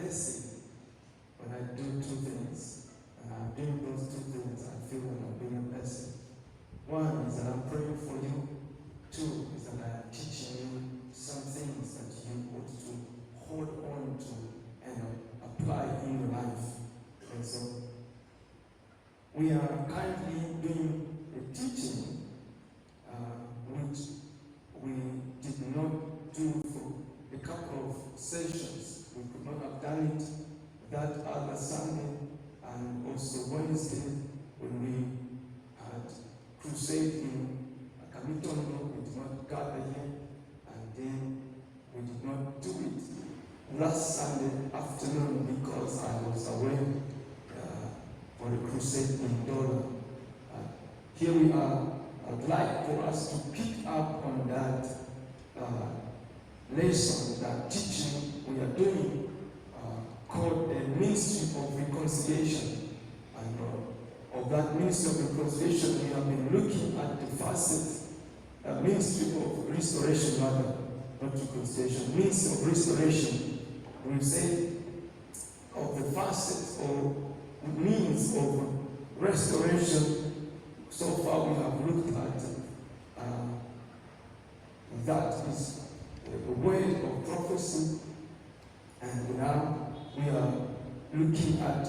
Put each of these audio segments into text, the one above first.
blessing when I do two things. And I'm doing those two things, I feel that I'm being a blessing. One is that I'm praying for you. Two is that I am teaching you some things that you ought to hold on to and apply in your life. And so, we are currently doing a teaching which we did not do for a couple of sessions. We could not have done it that other Sunday and also Wednesday when we had crusade in Kamitondo. We did not gather here, and then we did not do it last Sunday afternoon because I was away for the crusade in Dola. Here we are. I'd like for us to pick up on that lesson, that teaching we are doing called the Ministry of Reconciliation. And of that Ministry of Reconciliation, we have been looking at the facets, Ministry of Restoration rather, not reconciliation, Ministry of Restoration. We say of the facets or means of restoration. So far we have looked at that is the word of prophecy, and now we are looking at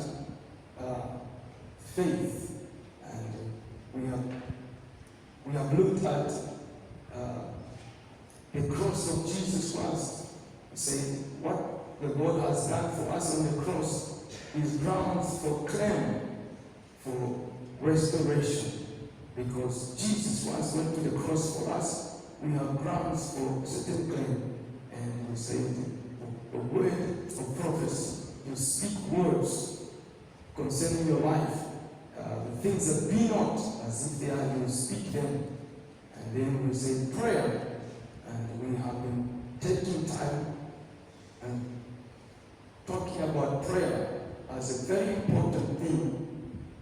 faith, and we have looked at the cross of Jesus Christ. We say what the Lord has done for us on the cross is grounds for claim for restoration. Because Jesus Christ went to the cross for us, we have grounds for certain claim. And we say the word of prophecy, you speak words concerning your life, the things that be not as if they are, you speak them. And then we say prayer, and we have been taking time and talking about prayer as a very important thing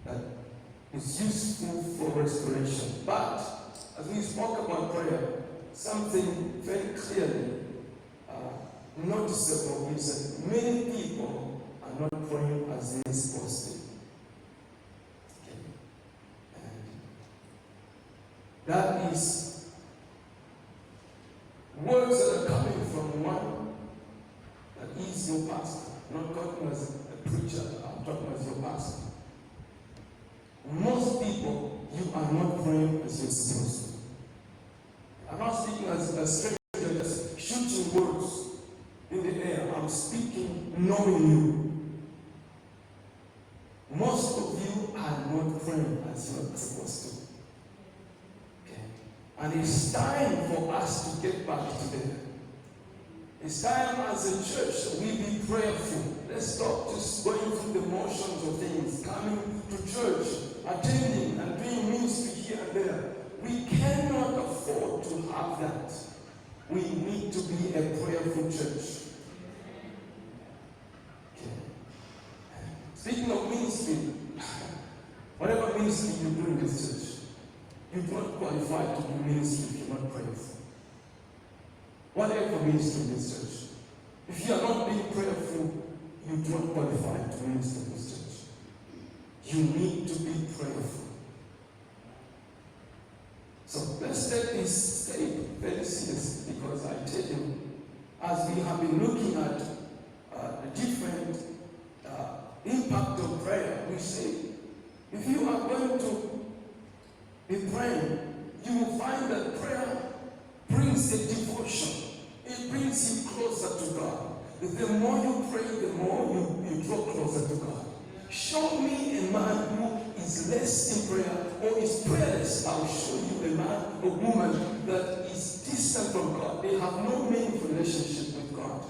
that is useful for restoration. But as we spoke about prayer, something very clearly noticeable is that many people are not praying as they are supposed to. Okay. And that is words that are coming from one that is your pastor. I'm not talking as a preacher, I'm talking as your pastor. Most people, you are not praying as you're supposed to. I'm not speaking as a stranger, just shooting words in the air. I'm speaking knowing you. Most of you are not praying as you're supposed to. Okay. And it's time for us to get back to there. It's time as a church we be prayerful. Let's stop just going through the motions of things, coming to church, attending and doing ministry here and there. We cannot afford to have that. We need to be a prayerful church. Okay. Speaking of ministry, whatever ministry you do in this church, you do not qualify to do ministry if you're not prayerful. Whatever ministry in this church, if you are not being prayerful, you do not qualify to minister in this church. You need to be prayerful. So let's take this step very seriously, because I tell you, as we have been looking at the different impact of prayer, we say, if you are going to be praying, you will find that prayer brings a devotion. It brings you closer to God. The more you pray, the more you draw closer to God. Show me a man who is less in prayer or is prayerless. I'll show you a man or woman that is distant from God. They have no meaningful relationship with God.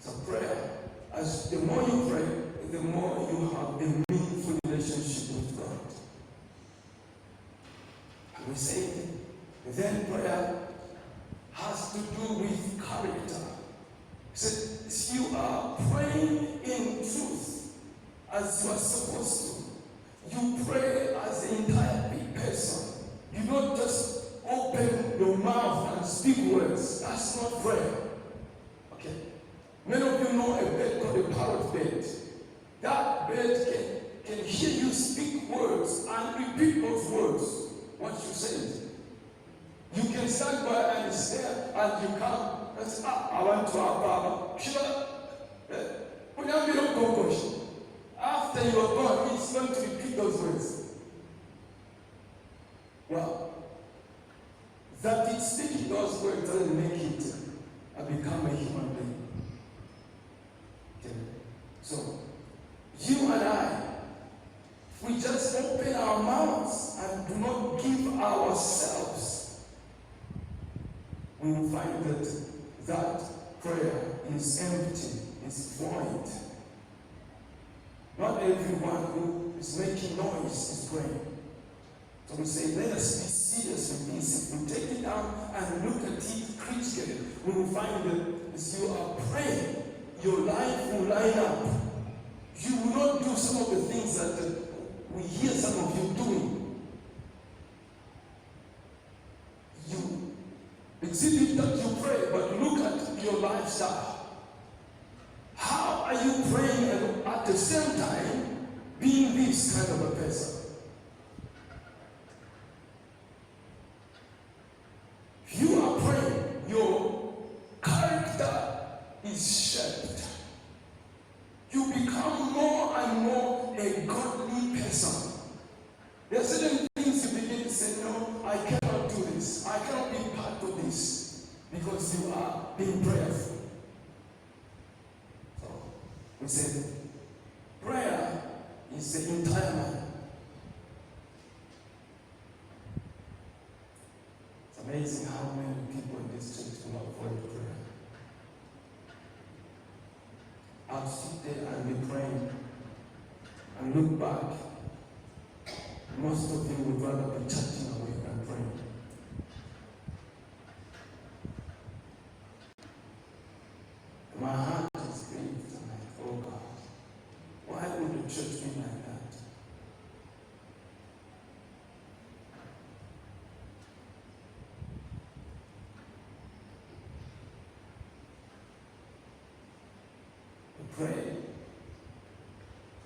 So prayer, as the more you pray, the more you have a meaningful relationship with God. And we say, then prayer has to do with character. So you are praying in truth as you are supposed to. You pray as the entire big person. You don't just open your mouth and speak words. That's not prayer. parrot bird. That bird can hear you speak words and repeat those words, what you said. You can stand by and stare and you come and say, I want to have Baba. After you are gone, he's going to repeat those words. Well, that it's speaking those words doesn't make it become a human being. Okay. So, you and I, if we just open our mouths and do not give ourselves, we will find that prayer is empty, is void. Not everyone who is making noise is praying. So we say, let us be serious with this. If we take it down and look at it critically, we will find that as you are praying, your life will line up. You will not do some of the things that we hear some of you doing. You exhibit that you pray, but look at your lifestyle. How are you praying and at the same time being this kind of a person? If you are praying, your character is shaped. You become more and more a godly person. There are certain things you begin to say, no, I cannot do this. I cannot be part of this because you are being prayerful. So we say, prayer is the entire man. It's amazing how many people in this church will avoid prayer. I'll sit there and be praying and look back. Most of you would rather be chatting away than praying. My heart is grieved. I'm like, oh God, why would the church be like that? We pray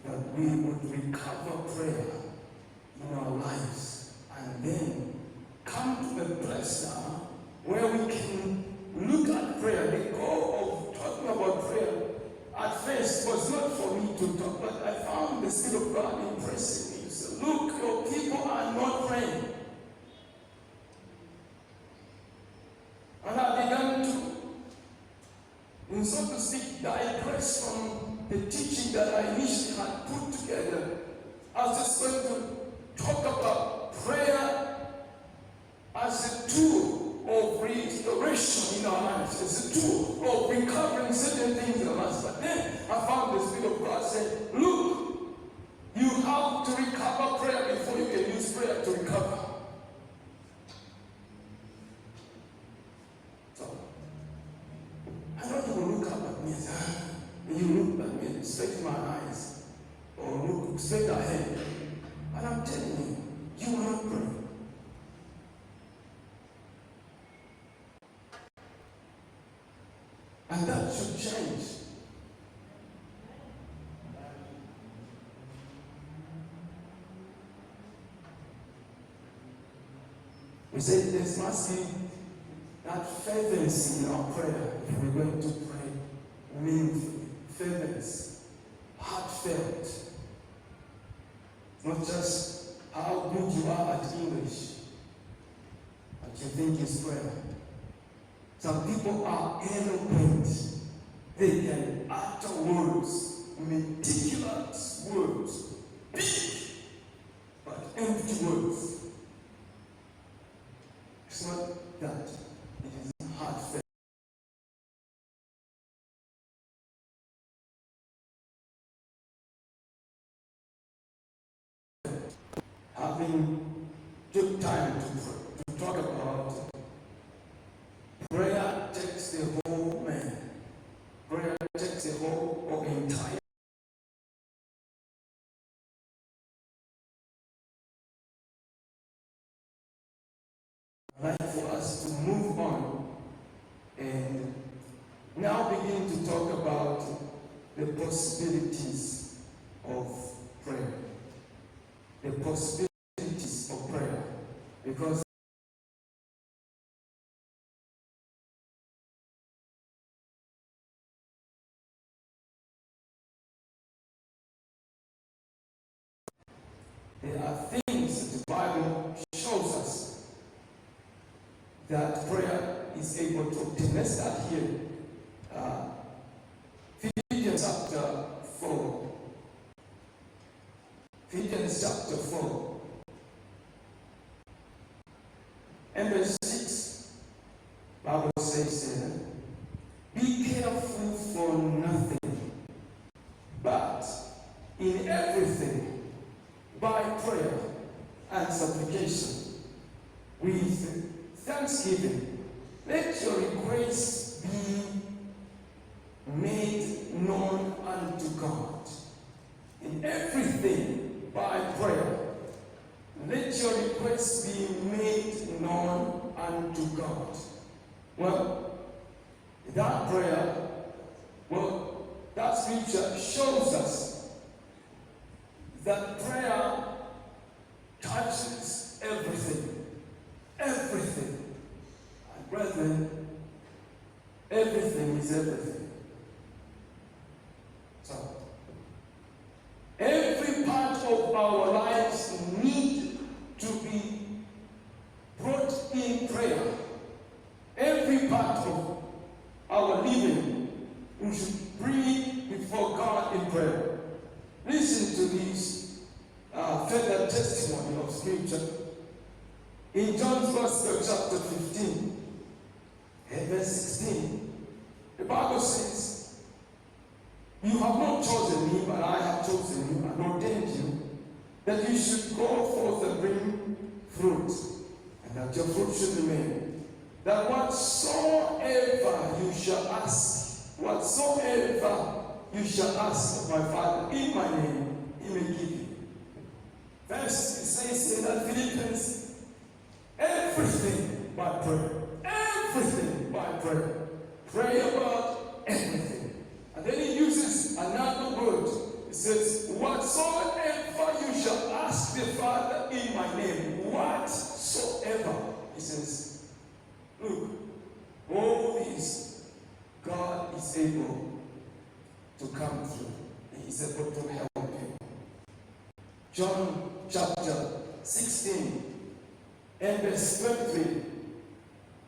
that we would recover prayer in our lives and then come to a place now where we can look at prayer. The goal of talking about prayer at first was not for me to talk, but I found the Spirit of God impressing me. He said, look, your people are not praying. And I began to, so to speak, digress from the teaching that I initially had put together. I was just going to talk about prayer as a tool of restoration in our lives, as a tool of recovering certain things in our lives. But then I found the Spirit of God saying, look, you have to recover prayer before you can use prayer to recover. So, I don't even look up at me and say, you look at me, straight in my eyes, or look straight ahead. And I'm telling you, you will not pray. And that should change. We said there must be that fervency in our prayer if we're going to pray meaningfully. Fervency, heartfelt. Not just how good you are at English, but you think is prayer. Some people are eloquent. They can utter words, meticulous words, big, but empty words. It's not that. It is heartfelt. Having took time to talk about prayer takes the whole man. Prayer takes the whole or entire life for us to move on and now begin to talk about the possibilities of prayer. The possibilities of prayer. Because there are things that the Bible shows us that prayer is able to obtain. Let's start here. Ephesians chapter 4. Ephesians chapter 4. And verse 6. Bible says there, be careful for nothing, but in everything, by prayer and supplication, with thanksgiving, let your requests be made known unto God. In everything, by prayer, let your requests be made known unto God. Well, that prayer, that scripture shows us that prayer touches everything. Everything. And brethren, everything is everything. So, every part of our lives need to be brought in prayer. Every part of our living, we should bring it before God in prayer. Listen to this further testimony of Scripture. In John's Gospel, chapter 15, and verse 16, the Bible says, you have not chosen me, but I have chosen you and ordained you, that you should go forth and bring fruit, and that your fruit should remain. That whatsoever you shall ask of my Father in my name, he may give you. First, it says in that Philippians, everything by prayer. Everything by prayer. Pray about everything. And then he uses another word. He says, whatsoever you shall ask the Father in my name, whatsoever. He says, look, all these, God is able to come through. He is able to help you. John chapter 16 and verse 23.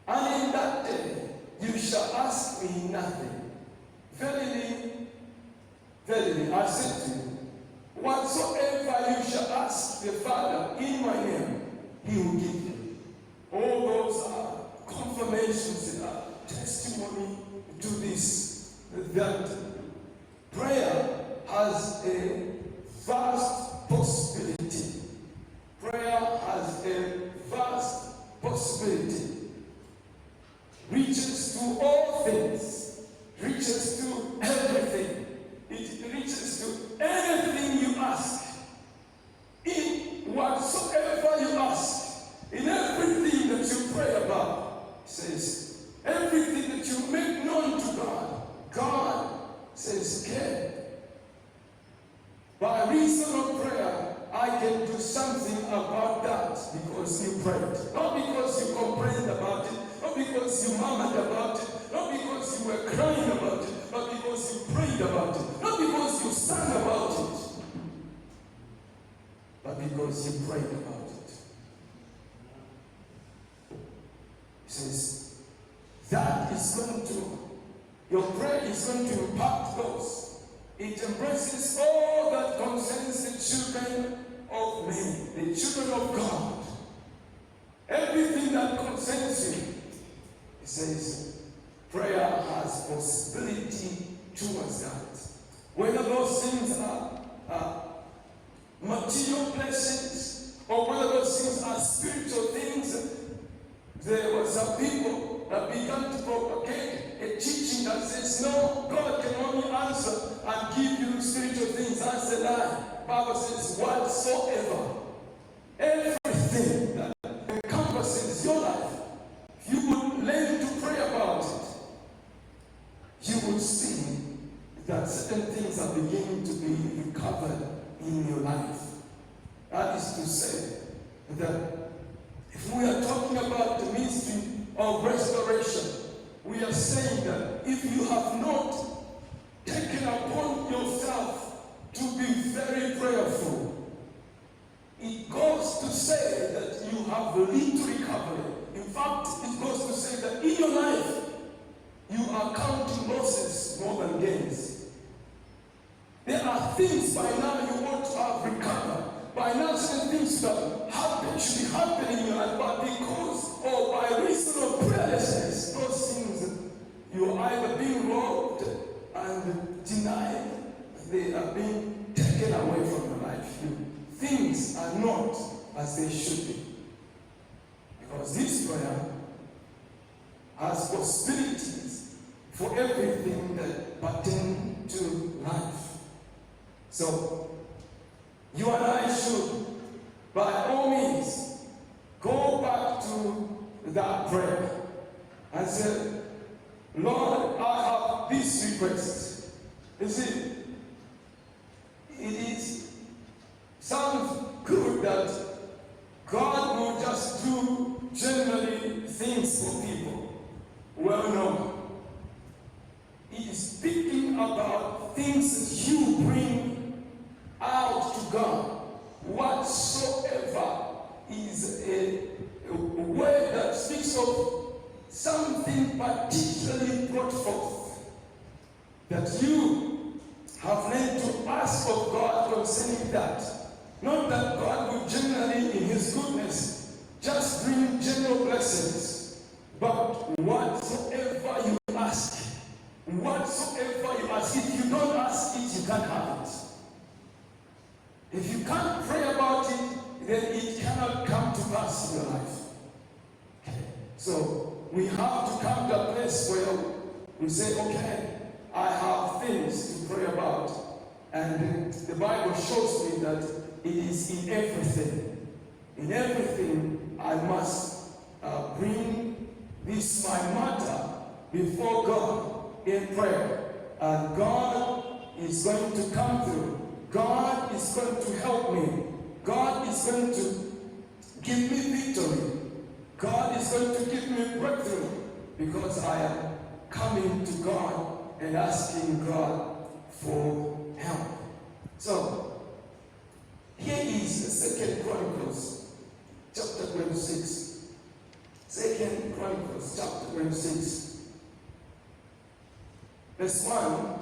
And in that day you shall ask me nothing. Verily, verily, I said to you, whatsoever you shall ask the Father in my name, he will give you. All those are confirmations and testimony to this, that prayer has a vast possibility. Prayer has a vast possibility. Reaches to all things. Reaches to everything. It reaches to anything you ask. In whatsoever you ask. In everything that you pray about. It says, everything that you make known to God. God says, okay. By reason of prayer, I can do something about that because you prayed. Not because you complained about it, not because you murmured about it, not because you were crying about it, but because you prayed about it, not because you sang about it, but because you prayed about it. He says, that is going to, your prayer is going to impact those. It embraces all that concerns the children of men, the children of God. Everything that concerns you. It says, prayer has possibility towards that. Whether those things are material blessings, or whether those things are spiritual things. There were some people that began to propagate a teaching that says, no, God can only answer and give you spiritual things. That's a lie. The Bible says, whatsoever, everything that encompasses your life, if you would learn to pray about it, you will see that certain things are beginning to be recovered in your life. That is to say that if we are talking about the ministry of restoration, we are saying that if you have not taken upon yourself to be very prayerful, it goes to say that you have little recovery. In fact, it goes to say that in your life, you are counting losses more than gains. There are things by now you want to have recovered. By now, certain things that should be happening in your life, but because or by reason of prayerlessness, those things, you are either being robbed and denied, they are being taken away from your life. Things are not as they should be. Because this prayer has possibilities for everything that pertains to life. So, you and I should, by all means, go back to that prayer and say, Lord, I have this request. You see, it sounds good that God will just do generally things for people. Well, no. He is speaking about things that you bring out to God. Whatsoever is a word that speaks of something particularly brought forth that you have learned to ask of God concerning that. Not that God will generally, in His goodness, just bring general blessings, but whatsoever you ask, if you don't ask it, you can't have it. If you can't pray about it, then it cannot come to pass in your life. Okay. So we have to come to a place where we say, okay, I have things to pray about. And the Bible shows me that it is in everything. In everything, I must bring this my matter before God in prayer. And God is going to come through. God is going to help me. God is going to give me victory. God is going to give me breakthrough because I am coming to God and asking God for help. So, here is 2 Chronicles chapter 26. 2 Chronicles chapter 26. Verse 1.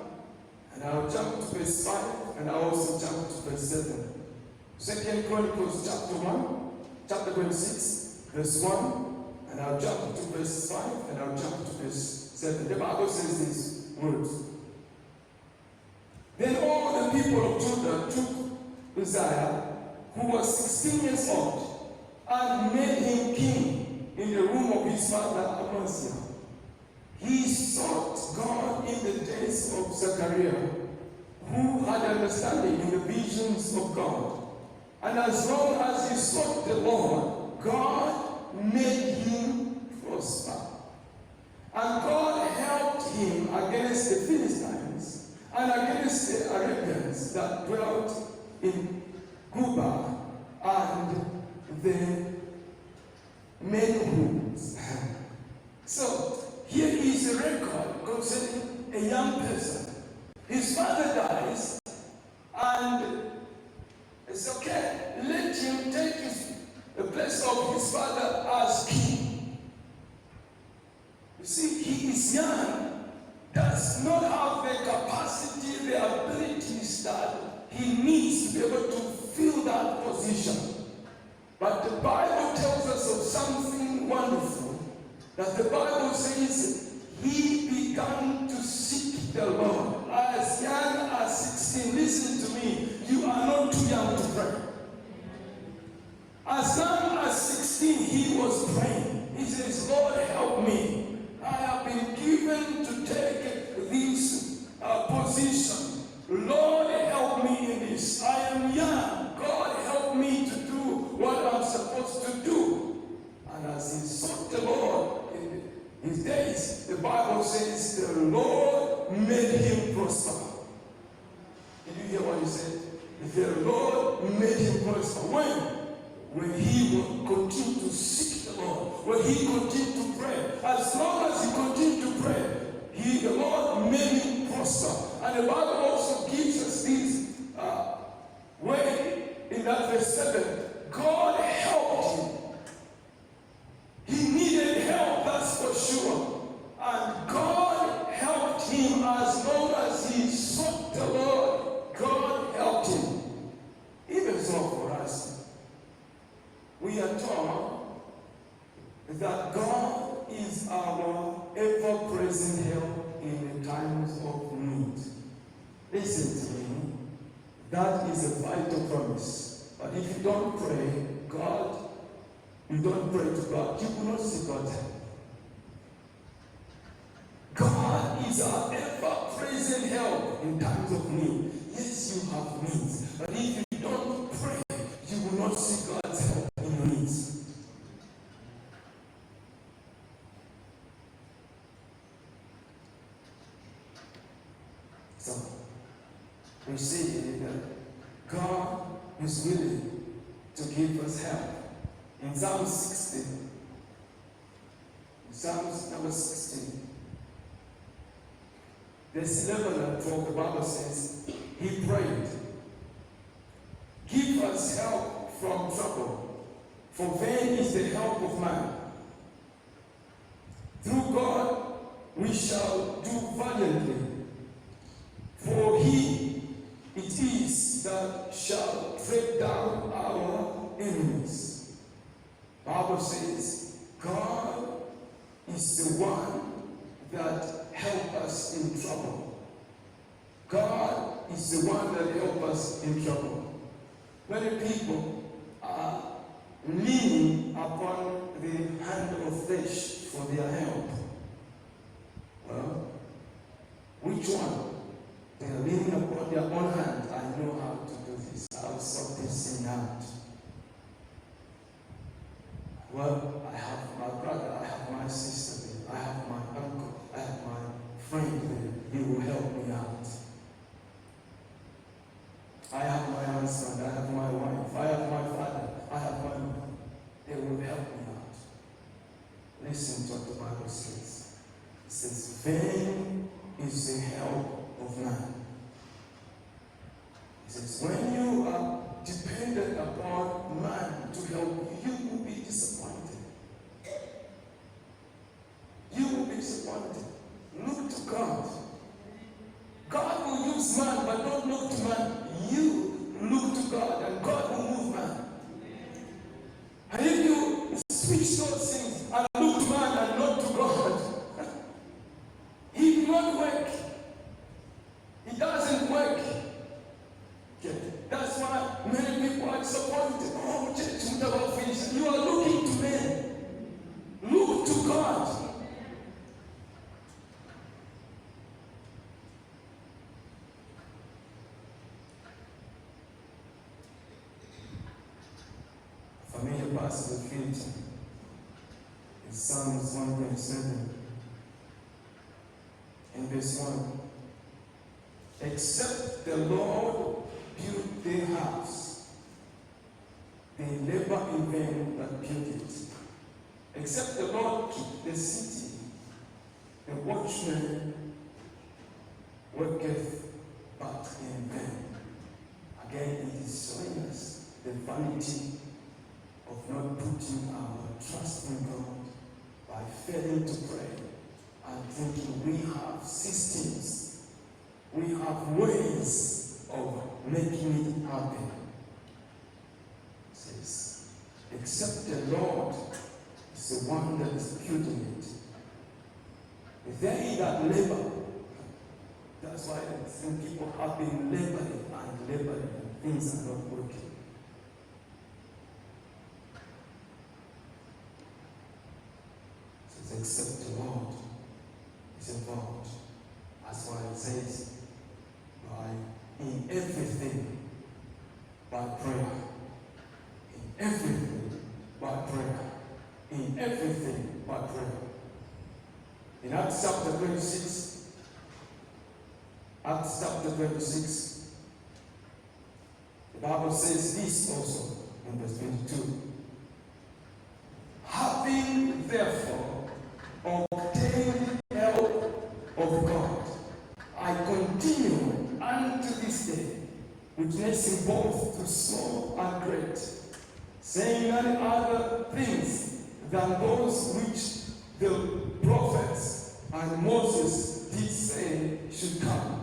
And I'll jump to verse 5, and I'll also jump to verse 7. 2 Chronicles chapter 26, verse 1, and I'll jump to verse 5, and I'll jump to verse 7. The Bible says these words. Then all the people of Judah took Uzziah, who was 16 years old, and made him king in the room of his father Amaziah. He sought God in the days of Zechariah, who had understanding in the visions of God. And as long as he sought the Lord, God made him prosper. And God helped him against the Philistines and against the Arabians that dwelt in Gubah and the Menhuns. So, here is a record concerning a young person. His father dies, and it's okay, let him take the place of his father as king. You see, he is young, does not have the capacity, the abilities that he needs to be able to fill that position. But the Bible tells us of something wonderful. That the Bible says he began to seek the Lord as young as 16. Listen to me, you are not too young to pray. As young as 16, he was praying. He says, Lord, help me. I have been given to take this position. Lord, help me in this. I am young. God, help me to do what I'm supposed to do. And as he sought the Lord, his days, the Bible says the Lord made him prosper. he said, the Lord made him prosper. When he will continue to seek the Lord, when he continued to pray, as long as he continued to pray, the Lord made him prosper. And the Bible also gives us this way in that verse 7. God helped him. He needed help, that's for sure. And God helped him as long as he sought the Lord. God helped him. Even so for us, we are taught that God is our ever-present help in the times of need. Listen to me. That is a vital promise. But if you don't pray, you don't pray to God, you will not see God's help. God is our ever-present help in times of need. Yes, you have needs. But if you don't pray, you will not see God's help in your needs. So, we see that God is willing to give us help. In Psalm 16, Psalms number 16, verse 11 and 12, the Bible says, he prayed, give us help from trouble, for vain is the help of man. Through God we shall do valiantly, for he it is that shall tread down our enemies. The Bible says God is the one that helps us in trouble. God is the one that helps us in trouble. Many people are leaning upon the hand of flesh for their help. Well, which one? They are leaning upon their own hand. I know how to do this. I'll sort this thing out. Well, I have my brother, I have my sister there, I have my uncle, I have my friend there. He will help me out. I have my husband, I have my wife, I have my father, I have my mother. They will help me out. Listen to what the Bible says. It says, vain is the help of man. It says, when you are dependent upon man to help you, you will be disappointed. You will be disappointed. Look to God. God will use man, but don't look to man. You look to God, and God will move man. And if you switch those things and look to man and not to God, it will not work. It doesn't work. Okay. That's why many people are disappointed. Oh, church, you are looking to men. Look to God. Familiar passage of scripture in Psalms 127 in verse 1. Except the Lord build their house, they labor in vain that build it. Except the Lord keep the city, the watchman worketh but in vain. Again, it is showing us the vanity of not putting our trust in God by failing to pray and thinking we have systems, we have ways of making it happen. It says, except the Lord is the one that is building it. They that labor, that's why I think people have been laboring and things are not working. Except the Lord is involved. That's why it says, in everything by prayer. In everything by prayer. In everything by prayer. In Acts chapter 26, Bible says this also in verse 22. Having therefore obtained help of God, I continue unto this day, witnessing both to small and great, saying none other things than those which the prophets and Moses did say should come.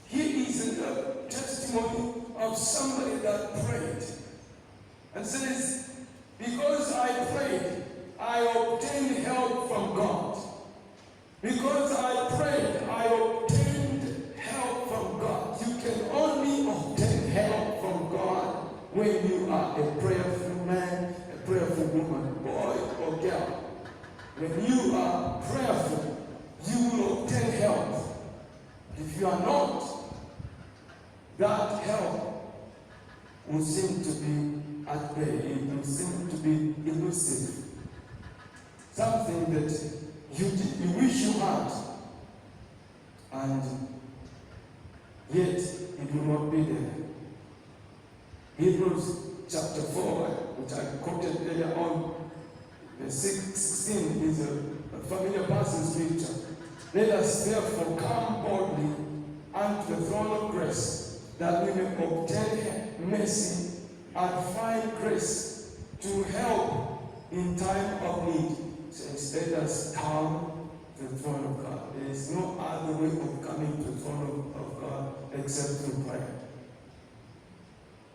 Here is a testimony of somebody that prayed and says, because I prayed, I obtained help from God. Because I prayed, I obtained help from God. You can only obtain help from God when you are a prayerful man, a prayerful woman, boy or girl. When you are prayerful, you will obtain help. If you are not, that help will seem to be at bay. It will seem to be elusive. Something that you wish you had, and yet it will not be there. Hebrews chapter 4, which I quoted earlier on, the 16 is a familiar passage scripture. Let us therefore come boldly unto the throne of grace, that we may obtain mercy and find grace to help in time of need. So let us come to the throne of God. There is no other way of coming to the throne of God except through prayer.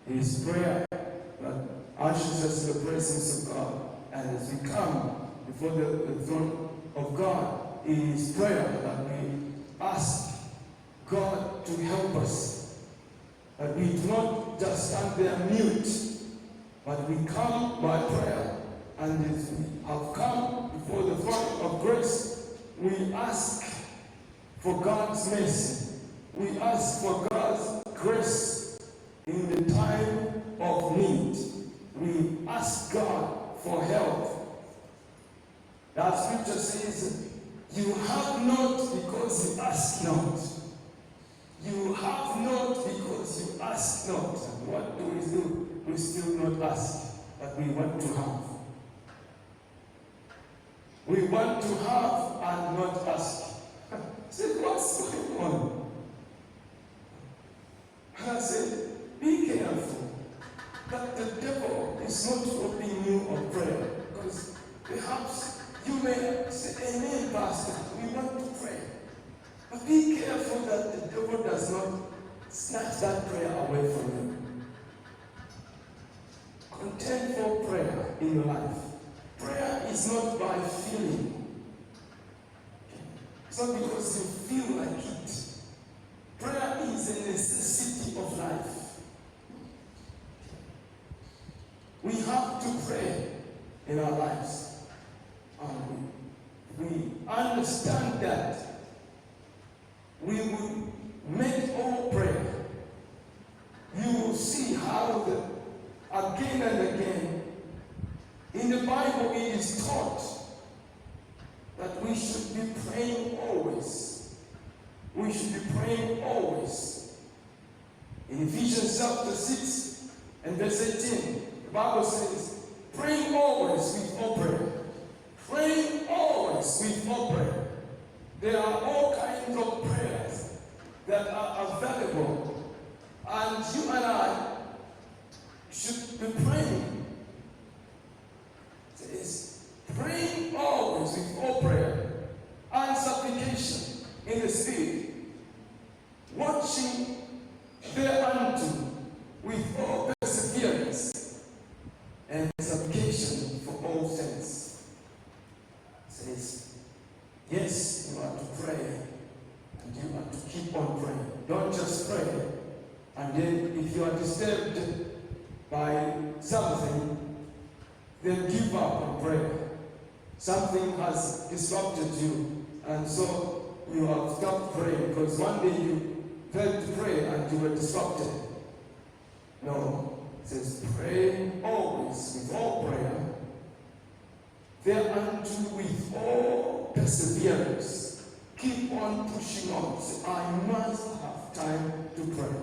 It is prayer that ushers us to the presence of God. And as we come before the throne of God, it is prayer that we ask God to help us. That we do not just stand there mute, but we come by prayer. And as we have come before the throne of grace, we ask for God's mercy. We ask for God's grace in the time of need. We ask God for help. That scripture says, you have not because you ask not. You have not because you ask not. And what do? We still not ask, but we want to have. We want to have and not ask. Say, what's going on? And I said, be careful that the devil is not robbing you of prayer. Because perhaps you may say, amen, Pastor, we want to pray. But be careful that the devil does not snatch that prayer away from you. Contend for prayer in your life. Prayer is not by feeling. It's not because you feel like it. Prayer is a necessity of life. We have to pray in our lives. We understand that we will make all prayer. You will see how again and again in the Bible it is taught that we should be praying always. We should be praying always. In Ephesians chapter 6 and verse 18, the Bible says, praying always with all prayer. Praying always with all prayer. There are all kinds of prayers that are available, and you and I should be praying. It is praying always with all prayer and supplication in the Spirit, watching thereunto with all perseverance and supplication for all saints. It says, yes, you are to pray, and you are to keep on praying. Don't just pray, and then if you are disturbed by something, then give up on prayer. Something has disrupted you, and so you have stopped praying because one day you failed to pray and you were disrupted. No, it says pray always with all prayer, thereunto with all perseverance. Keep on pushing on. Say, I must have time to pray.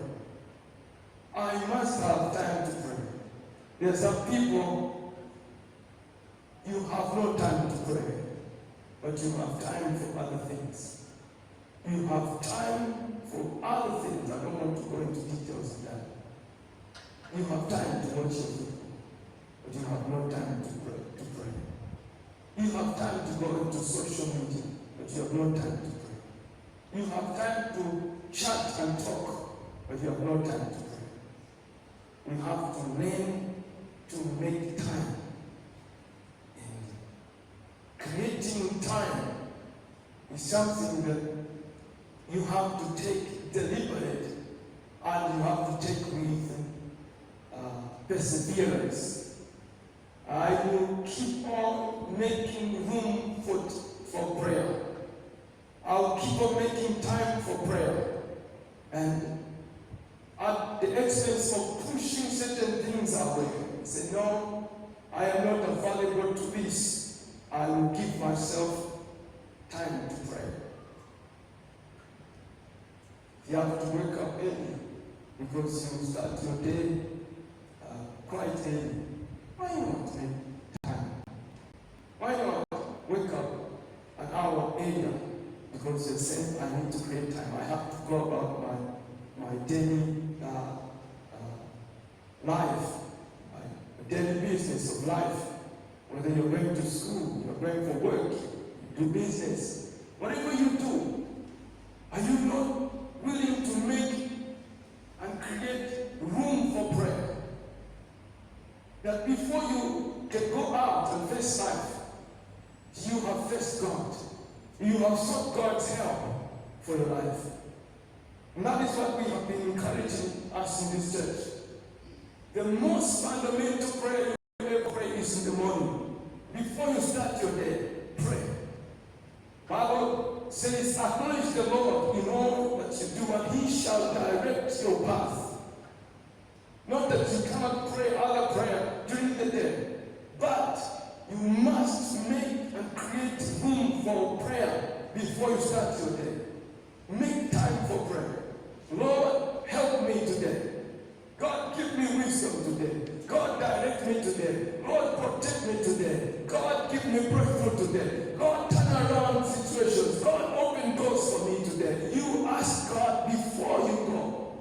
I must have There are some people, you have no time to pray, but you have time for other things. You have time for other things. I don't want to go into details of that. You have time to watch your football, but you have no time to pray. You have time to go into social media, but you have no time to pray. You have time to chat and talk, but you have no time to pray. You have to learn to make time. And creating time is something that you have to take deliberate, and you have to take with perseverance. I will keep on making room for prayer. I'll keep on making time for prayer. And at the expense of pushing certain things away, say, no, I am not available to this. I will give myself time to pray. You have to wake up early because you start your day quite early. Why not make time? Why not wake up an hour earlier? Because you're saying, I need to create time. I have to go about my daily life, my daily business of life. Whether you're going to school, you're going for work, you do business. Whatever you do, are you not willing to make and create room for prayer? That before you can go out and face life, you have faced God. You have sought God's help for your life. And that is what we have been encouraging us in this church. The most fundamental prayer you ever pray is in the morning. Before you start your day, pray. Bible says, acknowledge the Lord in all that you do, and He shall direct your path. Not that you cannot pray other prayer during the day, but you must make and create room for prayer before you start your day. Make time for prayer. Lord, help me today. God, give me wisdom today. God, direct me today. Lord, protect me today. God, give me breakthrough today. God, turn around situations. God, open doors for me today. You ask God before you go.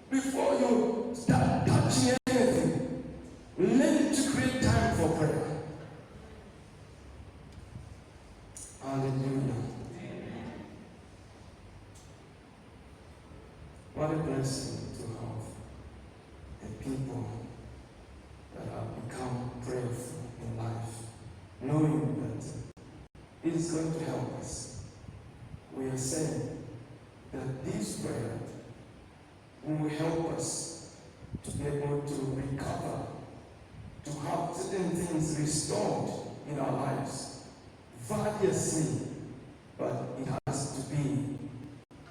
Before you start touching anything, learn to create time for prayer. Hallelujah. Amen. What a blessing to have a people that have become prayerful in life, knowing that it is going to help us. We are saying that this prayer will help us to be able to recover, to have certain things restored in our lives, variously, but it has to be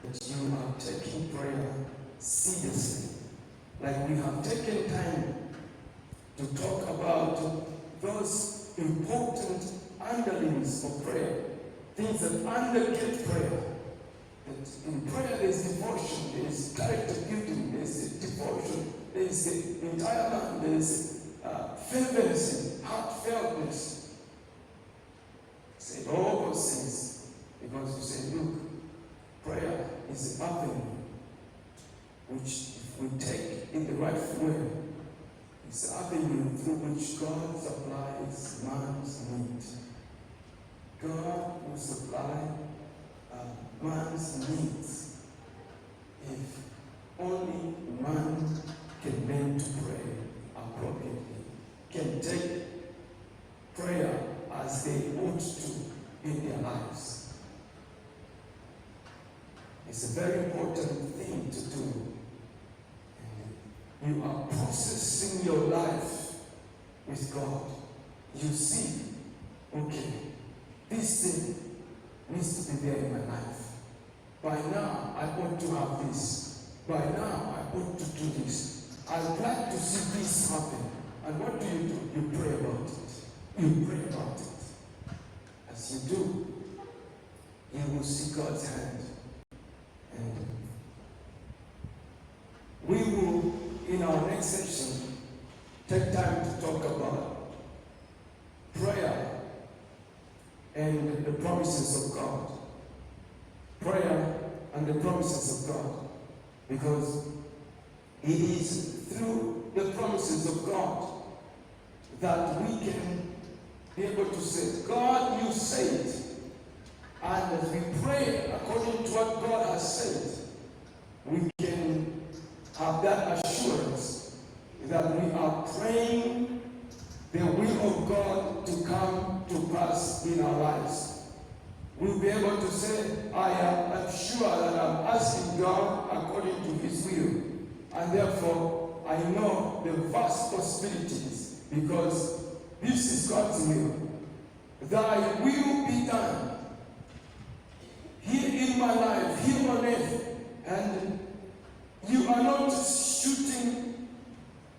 that you are taking prayer seriously. Like we have taken time to talk about those important underlings of prayer, things that undergird prayer. That in prayer there's devotion, there's character building, there's devotion, there's the entire man, there's fervency, heartfeltness. Say all those things because you say, look, prayer is an avenue which, if we take in the right way, it's an avenue through which God supplies man's need. God will supply man's needs if only man can learn to pray appropriately, can take prayer as they ought to in their lives. It's a very important thing to do. You are processing your life with God. You see, okay, this thing needs to be there in my life. By now, I ought to have this. By now, I ought to do this. I'd like to see this happen. And what do? You pray about it. You pray about it. As you do, you will see God's hand. And we will, in our next session, take time to talk and the promises of God. Prayer and the promises of God. Because it is through the promises of God that we can be able to say, God, you said. And as we pray according to what God has said, we can have that assurance that we are praying the will of God to come to pass in our lives. We'll be able to say, I'm sure that I'm asking God according to His will. And therefore, I know the vast possibilities, because this is God's will. Thy will be done here in my life, here on earth. And you are not shooting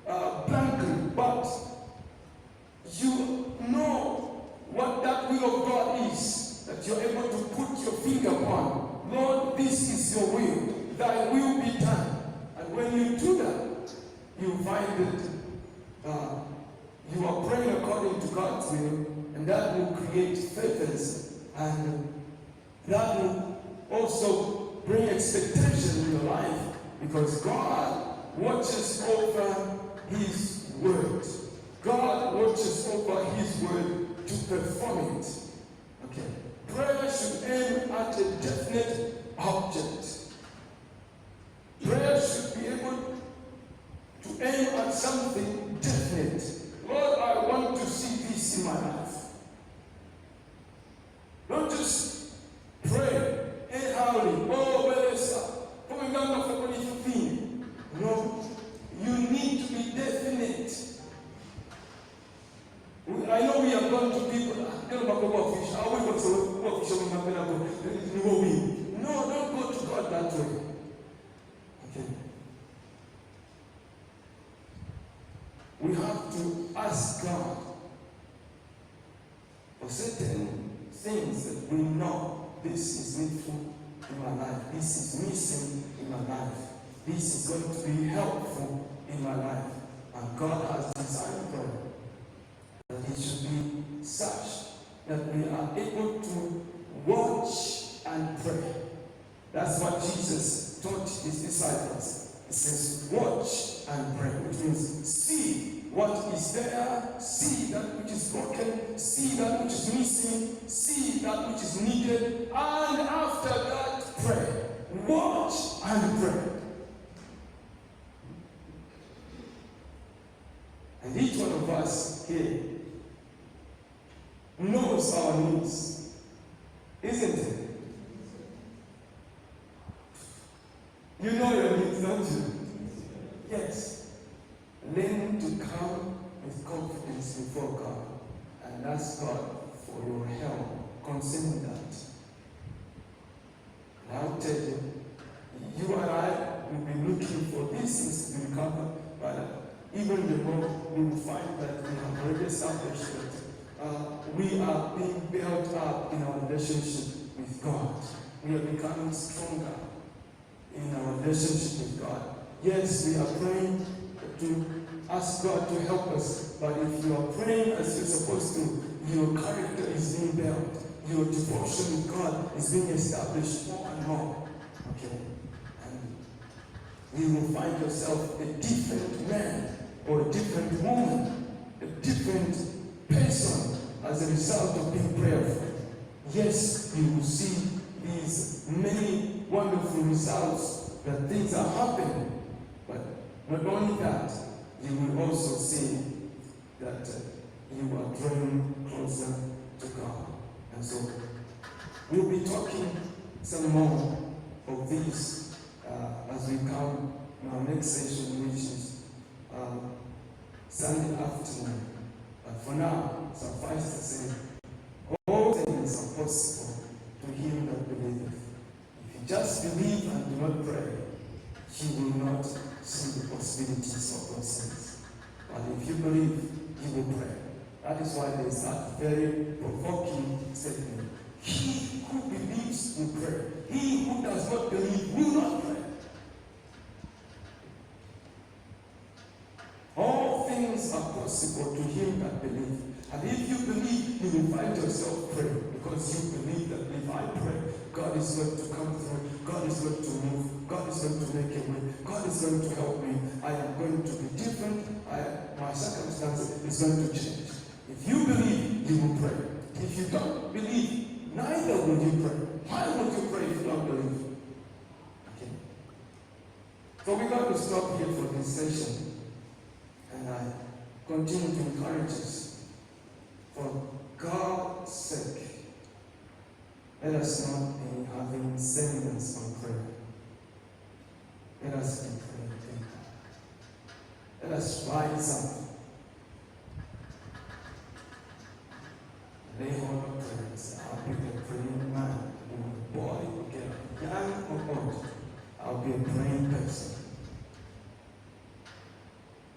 blankly, but you know what that will of God is, that you're able to put your finger upon. Lord, this is your will. Thy will be done. And when you do that, you find that you are praying according to God's will, and that will create fervency, and that will also bring expectation in your life, because God watches over His word. God watches over His word to perform it. Okay. Prayer should aim at a definite object. Prayer should be able to aim at something definite. Lord, I want to see this in my life. Don't just pray. Hey, howdy. Oh, Melissa. Coming down for anything. No. You need to be definite. I know we have gone to people. No, don't go to God that way. Okay. We have to ask God for certain things that we know this is needful in my life, this is missing in my life, this is going to be helpful in my life. And God has designed prayer that it should be such that we are able to watch and pray. That's what Jesus taught His disciples. He says, watch and pray, which means see what is there, see that which is broken, see that which is missing, see that which is needed, and after that, pray. Watch and pray. And each one of us here knows our needs, isn't it? You know your needs, don't you? Yes. Learn to come with confidence before God and ask God for your help concerning that. And I'll tell you, you and I will be looking for these things to be covered, but even the more we will find that we have already established that we are being built up in our relationship with God. We are becoming stronger in our relationship with God. Yes, we are praying to ask God to help us, but if you are praying as you're supposed to, your character is being built, your devotion with God is being established more and more. Okay? And you will find yourself a different man or a different woman, a different person as a result of being prayerful. Yes, you will see these many wonderful results, that things are happening. But not only that, you will also see that you are drawing closer to God. And so, we'll be talking some more of these as we come in our next session, which is Sunday afternoon. But for now, suffice to say, all things are possible to him that believeth. If you just believe and do not pray, you will not see the possibilities of those things. But if you believe, you will pray. That is why there is that very provoking statement. He who believes will pray. He who does not believe will not pray. All things are possible to him that believes. And if you believe, you will find yourself praying. because you believe that if I pray, God is going to come through, God is going to move, God is going to make a way, God is going to help me, I am going to be different, my circumstance is going to change. If you believe, you will pray. If you don't believe, neither will you pray. Why would you pray if you don't believe? Okay. So we're going to stop here for this session. And I continue to encourage us. For God's sake, let us not be having semblance on prayer. Let us be praying people. Let us rise up. Lay hold of prayers. I'll be a praying man. Boy, young or old, I'll be a praying person.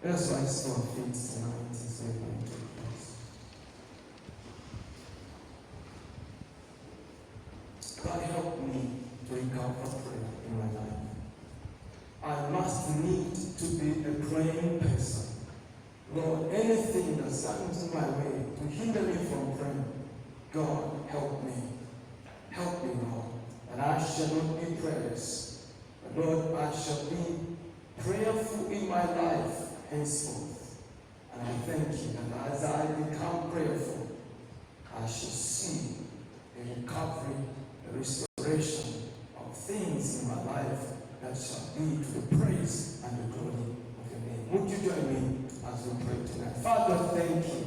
That's why I saw feet tonight as we're going to place. God help me to recover prayer in my life. I must need to be a praying person. Lord, anything that stands in my way to hinder me from praying, God, help me. Help me, Lord. And I shall not be prayerless. But Lord, I shall be prayerful in my life henceforth. And I thank you that as I become prayerful, I shall see a recovery, a restoration of things in my life that shall lead to the praise and the glory of your name. Would you join me as we pray tonight? Father, thank you.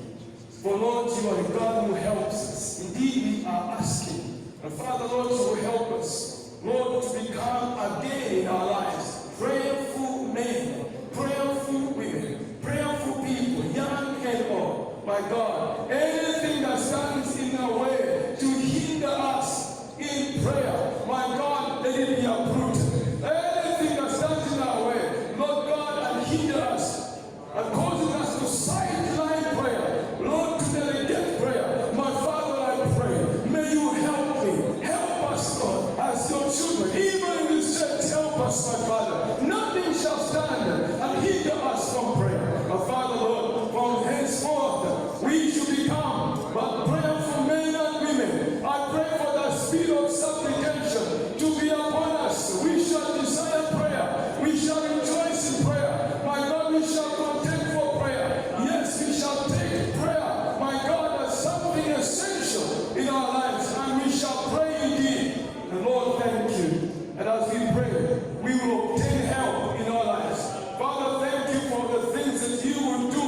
For Lord, you are the God who helps us. Indeed, we are asking. And Father, Lord, you will help us, Lord, to become again in our lives prayerful men, prayerful women, prayerful people, young and old. My God, anything that stands in our way to hinder us in prayer, my God, let it be uprooted. Anything that stands in our way, Lord God, and hinder us and causes us to sideline prayer, Lord, to delegate prayer. My Father, I pray, may you help me. Help us, Lord, as your children. Even in this church, help us, my Father. Nothing shall stand and hinder us from prayer. My Father, Lord, from henceforth, we should become but prayerful men and women. I pray for the spirit of supplication to be upon us. We shall desire prayer. We shall rejoice in prayer. My God, we shall contend for prayer. Yes, we shall take prayer, my God, as something essential in our lives, and we shall pray indeed. And Lord, thank you. And as we pray, we will obtain help in our lives. Father, thank you for the things that you will do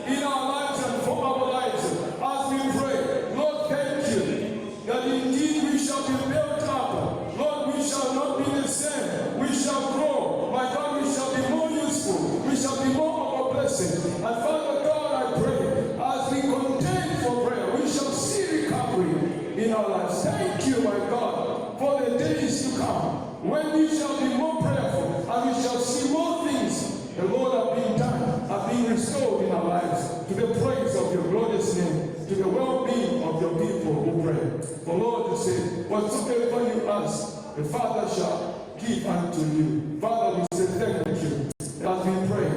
in our lives and for our lives. As we pray, Lord, thank you that indeed we shall be built up. Lord, we shall not be the same. We shall grow. My God, we shall be more useful. We shall be more of a blessing. And Father God, I pray, as we contend for prayer, we shall see recovery in our lives. Thank you, my God, for the days to come, when we shall be more prayerful and we shall see more things the Lord have been done, have been restored in our lives, to the praise of your glorious name, to the well-being of your people who pray. For Lord, you say, whatsoever you ask, the Father shall give unto you. Father, we say thank you. As we pray,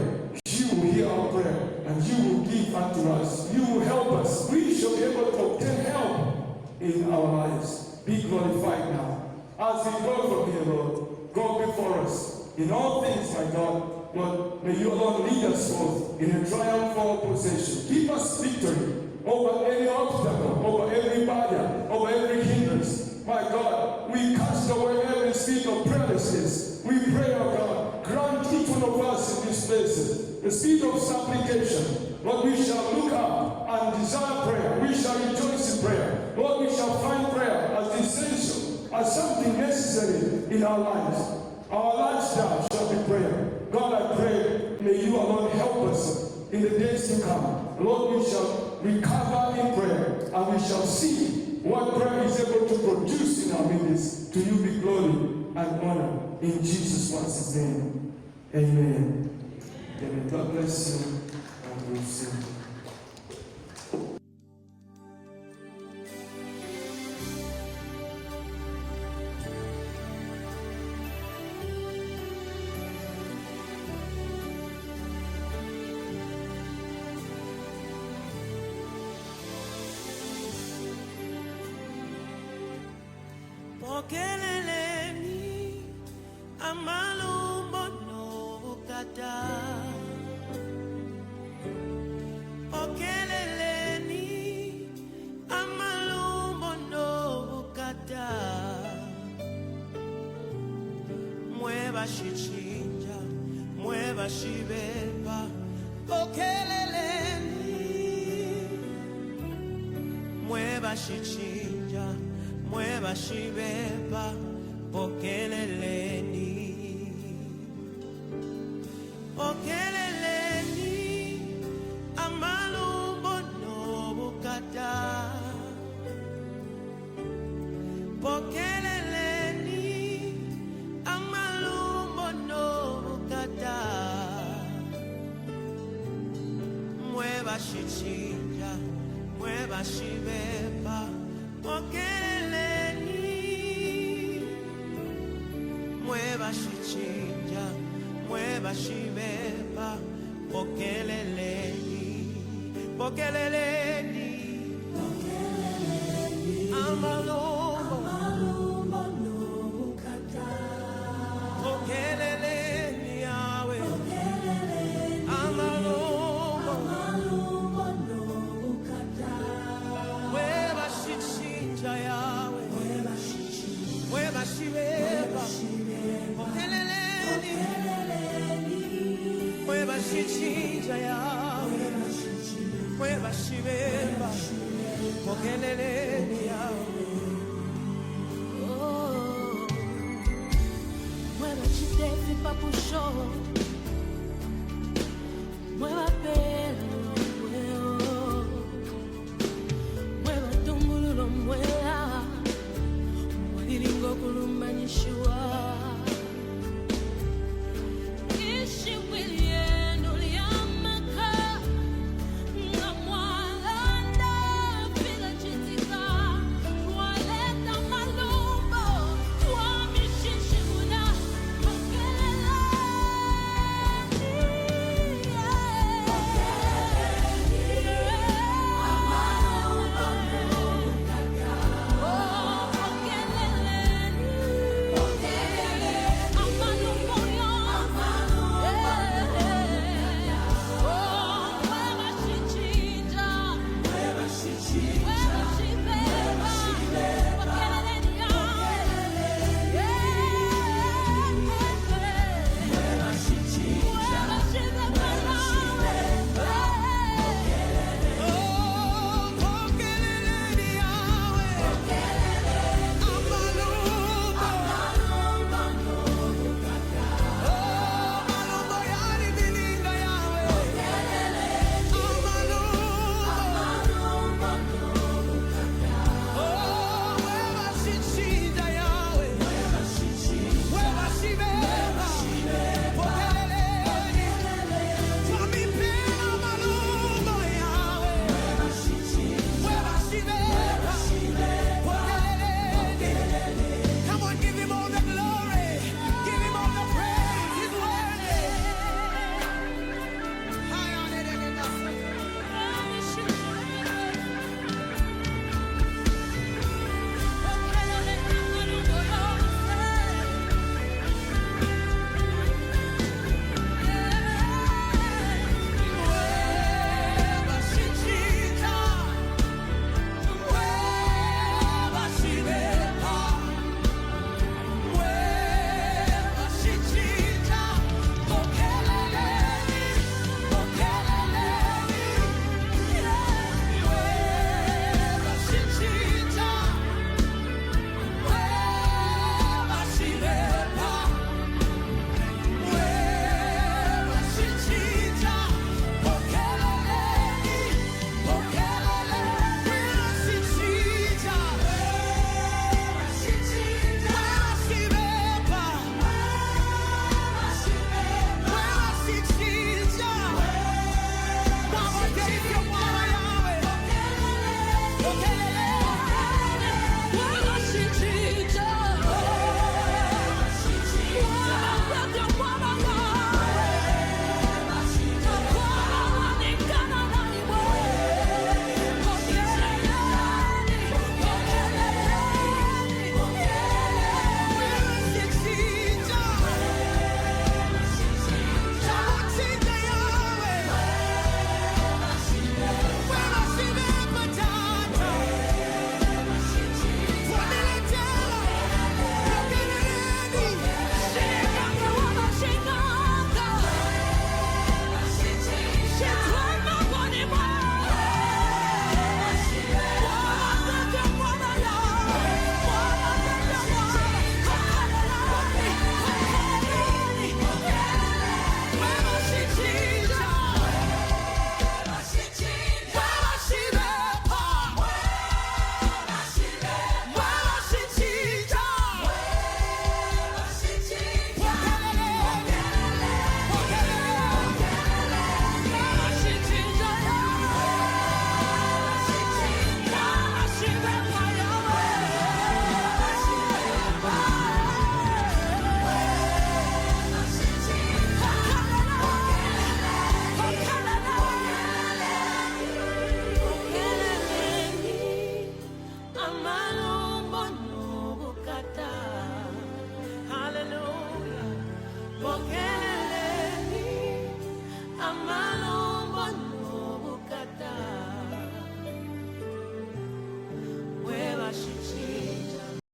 you will hear our prayer, and you will give unto us. You will help us. We shall be able to obtain help in our lives. Be glorified now. As we go from here, Lord, go before us. In all things, my God, Lord, may you alone lead us forth in a triumphal possession. Give us victory over any obstacle, over every barrier, over every hindrance. My God, we cast away every spirit of prayerlessness. We pray, oh God, grant each one of us in this place the spirit of supplication. Lord, we shall look up and desire prayer. We shall rejoice in prayer. Lord, we shall find prayer as essential, as something necessary in our lives. Our lifestyle shall be prayer. God, I pray, may you alone help us in the days to come. Lord, we shall recover in prayer, and we shall see what prayer is able to produce in our midst. To you be glory and honor. In Jesus Christ's name. Amen. Amen. God bless you, and we'll see. pokeleleni amalumbo nobukata. Pokeleleni amalumbo nobukata. Mueva shichinja, mueva shibeba. Pokeleleni, mueva shichinja, mueva shibeba. Pokeleleni, pokeleleni amalumbo nobukata. Pokeleleni amalumbo nobukata. Mueva shichinja, mueva shibeba. Pokeleleni, mueva shichinja, mueva shibeba. Pokeleleni, pokeleleni amalumbo nobukata. Pokeleleni Yahweh, amalumbo nobukata. Mueva shichinja Yahweh, mueva shibeba. Pokeleleni, mueva shichinja Yahweh, mueva shibeba. Pokeleleni Yahweh. Oh, mueva chidefi papucho, mueva pe